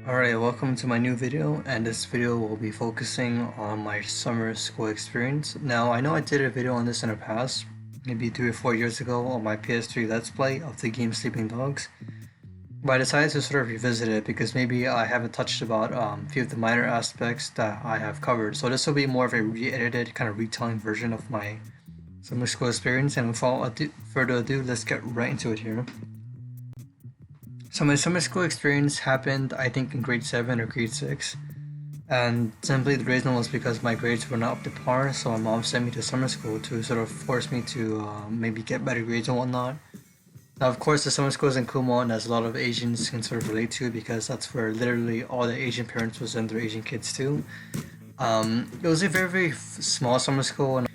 Alright, welcome to my new video, and this video will be focusing on my summer school experience. Now, I know I did a video on this in the past, maybe 3 or 4 years ago on my PS3 Let's Play of the game Sleeping Dogs, but I decided to sort of revisit it because maybe I haven't touched about a few of the minor aspects that I have covered. So this will be more of a re-edited, kind of retelling version of my summer school experience, and without further ado, let's get right into it here. So my summer school experience happened, I think, in grade 7 or grade 6. And simply the reason was because my grades were not up to par, so my mom sent me to summer school to sort of force me to maybe get better grades and whatnot. Now, of course, the summer school is in Kumon, as a lot of Asians can sort of relate to, because that's where literally all the Asian parents will send their Asian kids to. It was a very, very small summer school, and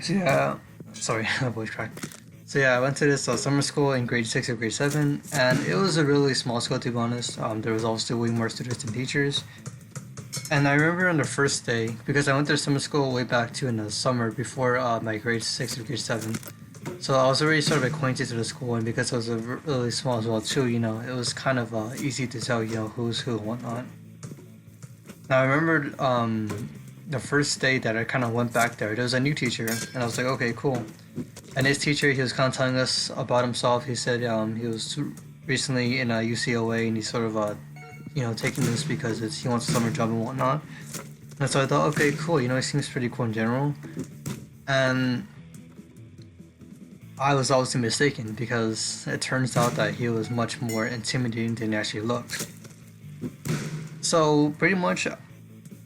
so yeah, sorry, my voice cracked. So yeah, I went to this summer school in grade 6 or grade 7, and it was a really small school, to be honest. There was obviously way more students than teachers. And I remember on the first day, because I went to summer school way back to in the summer before my grade 6 or grade 7. So I was already sort of acquainted to the school, and because it was really small as well too, it was kind of easy to tell, who's who and whatnot. Now I remember the first day that I kind of went back there was a new teacher, and I was like, okay, cool. And his teacher, he was kind of telling us about himself. He said he was recently in a UCLA, and he's sort of taking this because he wants a summer job and whatnot. And so I thought, okay, cool. He seems pretty cool in general. And I was obviously mistaken, because it turns out that he was much more intimidating than he actually looked. So pretty much,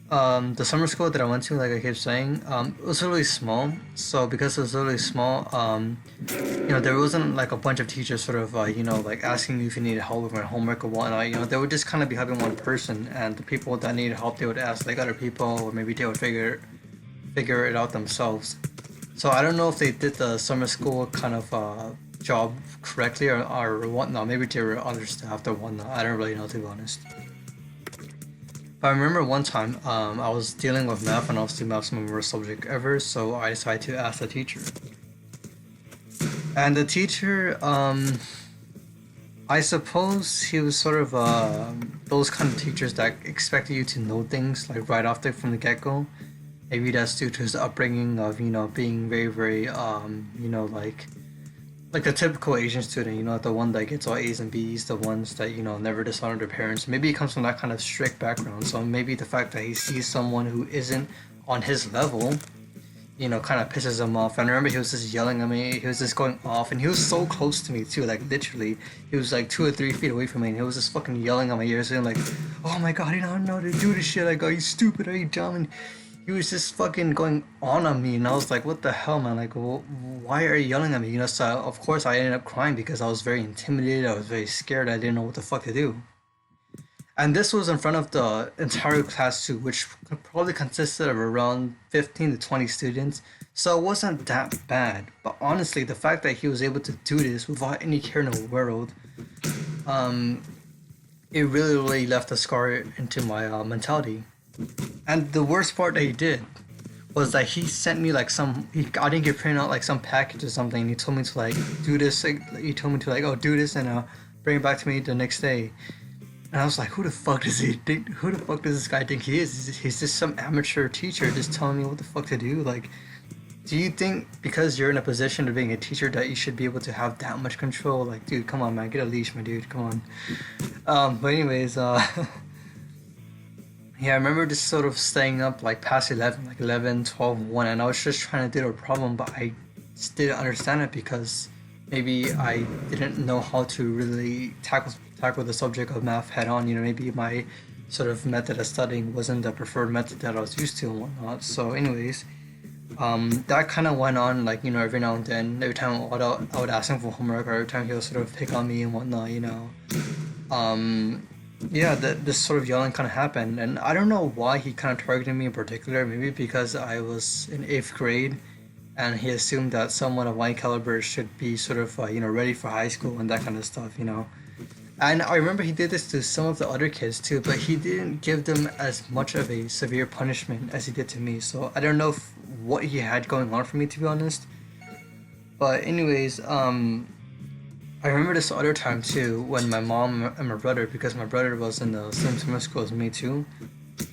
the summer school that I went to, like I kept saying, it was really small. So because it was really small, there wasn't like a bunch of teachers sort of, like asking you if you needed help with my homework or whatnot. They would just kind of be helping one person, and the people that needed help, they would ask like other people, or maybe they would figure it out themselves. So I don't know if they did the summer school kind of job correctly or whatnot. Maybe they were understaffed or whatnot. I don't really know, to be honest. I remember one time I was dealing with math, and obviously math's my worst subject ever, so I decided to ask the teacher. And the teacher, I suppose he was sort of those kind of teachers that expected you to know things like right off from the get-go. Maybe that's due to his upbringing of being very, very like the typical Asian student, the one that gets all A's and B's, the ones that, never dishonor their parents. Maybe he comes from that kind of strict background, so maybe the fact that he sees someone who isn't on his level, kind of pisses him off. And I remember he was just yelling at me, he was just going off, and he was so close to me too, like literally. He was like 2 or 3 feet away from me, and he was just fucking yelling at my ears, saying like, oh my god, you don't know how to do this shit, like, are you stupid, are you dumb? And he was just fucking going on me, and I was like, what the hell, man? Like, why are you yelling at me? So of course I ended up crying because I was very intimidated, I was very scared, I didn't know what the fuck to do. And this was in front of the entire class too, which probably consisted of around 15 to 20 students. So it wasn't that bad. But honestly, the fact that he was able to do this without any care in the world, it really, really left a scar into my mentality. And the worst part that he did was that he sent me like I think he printed out like some package or something, and he told me to like do this, he told me to like, oh, do this and bring it back to me the next day. And I was like, who the fuck does this guy think he is? He's just some amateur teacher just telling me what the fuck to do? Like, do you think because you're in a position of being a teacher that you should be able to have that much control? Like, dude, come on, man, get a leash, my dude, come on. But anyways, yeah, I remember just sort of staying up like past 11, like 11, 12, 1, and I was just trying to do a problem, but I just didn't understand it because maybe I didn't know how to really tackle the subject of math head on. Maybe my sort of method of studying wasn't the preferred method that I was used to and whatnot. So anyways, that kind of went on, like, every now and then. Every time I would ask him for homework, or every time he would sort of pick on me and whatnot, yeah, this sort of yelling kind of happened, and I don't know why he kind of targeted me in particular. Maybe because I was in 8th grade, and he assumed that someone of my caliber should be sort of ready for high school and that kind of stuff. And I remember he did this to some of the other kids too, but he didn't give them as much of a severe punishment as he did to me. So I don't know what he had going on for me, to be honest. But anyways, I remember this other time too when my mom and my brother, because my brother was in the same summer school as me too.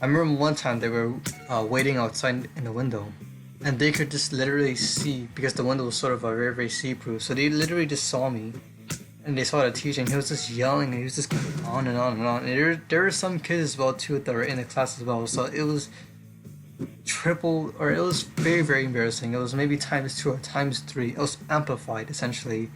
I remember one time they were waiting outside in the window, and they could just literally see because the window was sort of a very very see-through. So they literally just saw me, and they saw the teacher, and he was just yelling, and he was just going on and on and on. And there were some kids as well too that were in the class as well. So it was triple, or it was very very embarrassing. It was maybe times two or times three. It was amplified essentially.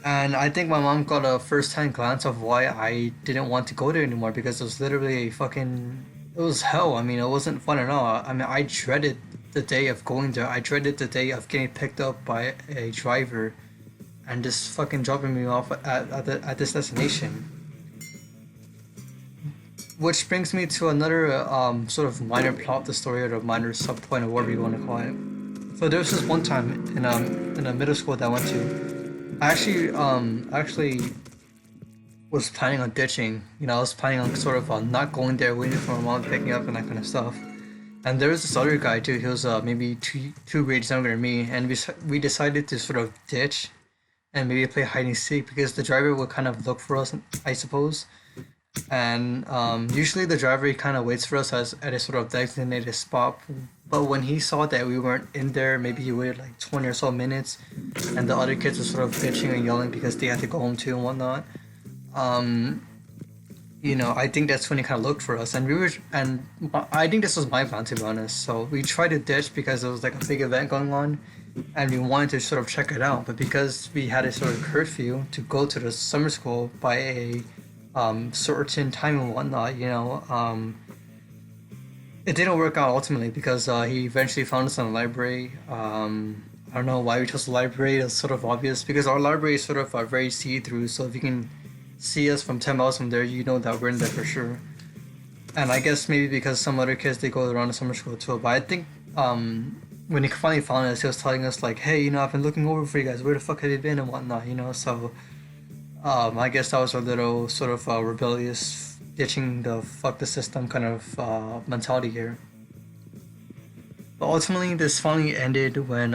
And I think my mom got a first-hand glance of why I didn't want to go there anymore because it was literally a fucking, it was hell. I mean, it wasn't fun at all. I mean, I dreaded the day of going there. I dreaded the day of getting picked up by a driver and just fucking dropping me off at this destination. Which brings me to another sort of minor plot of the story, or a minor sub point, or whatever you want to call it. So there was this one time in a middle school that I went to. I actually was planning on ditching. You know, I was planning on sort of not going there, waiting for my mom to pick me up and that kind of stuff. And there was this other guy too. He was maybe two grades younger than me, and we decided to sort of ditch and maybe play hide and seek because the driver would kind of look for us, I suppose. And usually the driver kind of waits for us at a sort of designated spot. But when he saw that we weren't in there, maybe he waited like 20 or so minutes, and the other kids were sort of bitching and yelling because they had to go home too and whatnot. Um, you know, I think that's when he kind of looked for us, and I think this was my plan to be honest. So we tried to ditch because there was like a big event going on, and we wanted to sort of check it out. But because we had a sort of curfew to go to the summer school by a certain time and whatnot, you know, it didn't work out ultimately because he eventually found us in the library. I don't know why we chose the library. It's sort of obvious because our library is sort of very see-through. So if you can see us from 10 miles from there, you know that we're in there for sure. And I guess maybe because some other kids they go around the summer school too. But I think when he finally found us, he was telling us like, "Hey, you know, I've been looking over for you guys. Where the fuck have you been and whatnot?" You know, so I guess that was a little sort of rebellious, ditching the fuck the system kind of mentality here. But ultimately, this finally ended when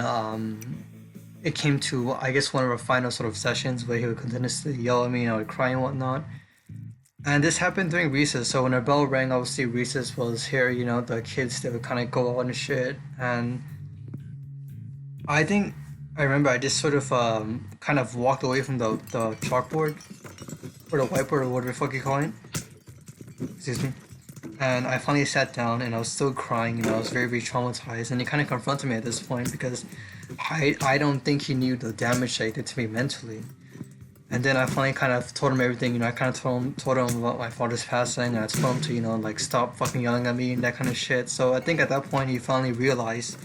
it came to, I guess, one of our final sort of sessions where he would continuously yell at me and I would cry and whatnot. And this happened during recess, so when our bell rang, obviously recess was here, you know, the kids, they would kind of go out and shit. And I think I remember I just sort of kind of walked away from the chalkboard or the whiteboard or whatever the fuck you call it. Excuse me. And I finally sat down and I was still crying, you know, I was very, very traumatized. And he kind of confronted me at this point because I don't think he knew the damage that he did to me mentally. And then I finally kind of told him everything, you know, I kind of told him about my father's passing, and I told him to, you know, like stop fucking yelling at me and that kind of shit. So I think at that point he finally realized,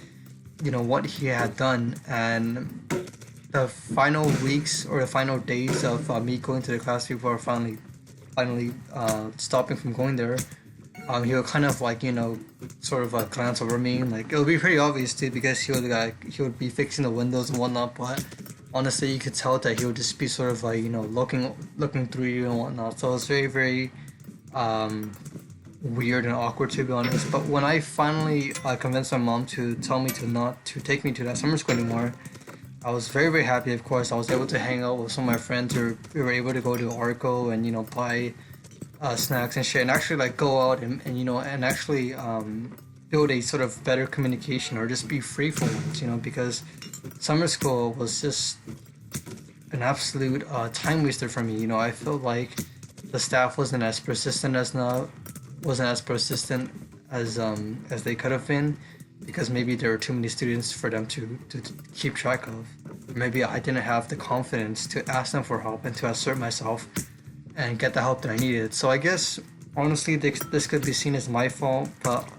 you know, what he had done. And the final weeks or the final days of me going to the class before finally stopping from going there, he would kind of like, you know, sort of glance over me, and like it would be pretty obvious too because he would be fixing the windows and whatnot. But honestly, you could tell that he would just be sort of like, you know, looking through you and whatnot. So it was very very weird and awkward to be honest. But when I finally convinced my mom to tell me to not to take me to that summer school anymore, I was very very happy. Of course, I was able to hang out with some of my friends. We were able to go to Arco and, you know, buy snacks and shit, and actually like go out and you know, and actually build a sort of better communication or just be free for once, you know, because summer school was just an absolute time waster for me. You know, I felt like the staff wasn't as persistent as they could have been because maybe there were too many students for them to keep track of. Maybe I didn't have the confidence to ask them for help and to assert myself and get the help that I needed. So I guess honestly this could be seen as my fault, but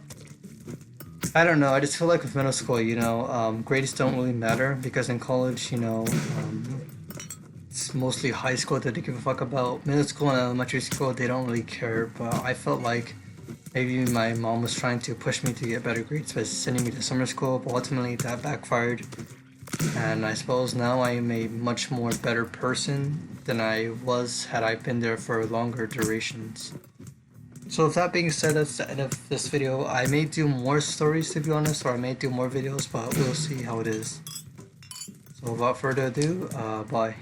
I don't know. I just feel like with middle school, you know, grades don't really matter because in college, you know, it's mostly high school that they give a fuck about. Middle school and elementary school, they don't really care. But I felt like maybe my mom was trying to push me to get better grades by sending me to summer school, but ultimately that backfired. And I suppose now I am a much more better person than I was had I been there for longer durations. So with that being said, that's the end of this video. I may do more stories to be honest, or I may do more videos, but we'll see how it is. So without further ado, bye.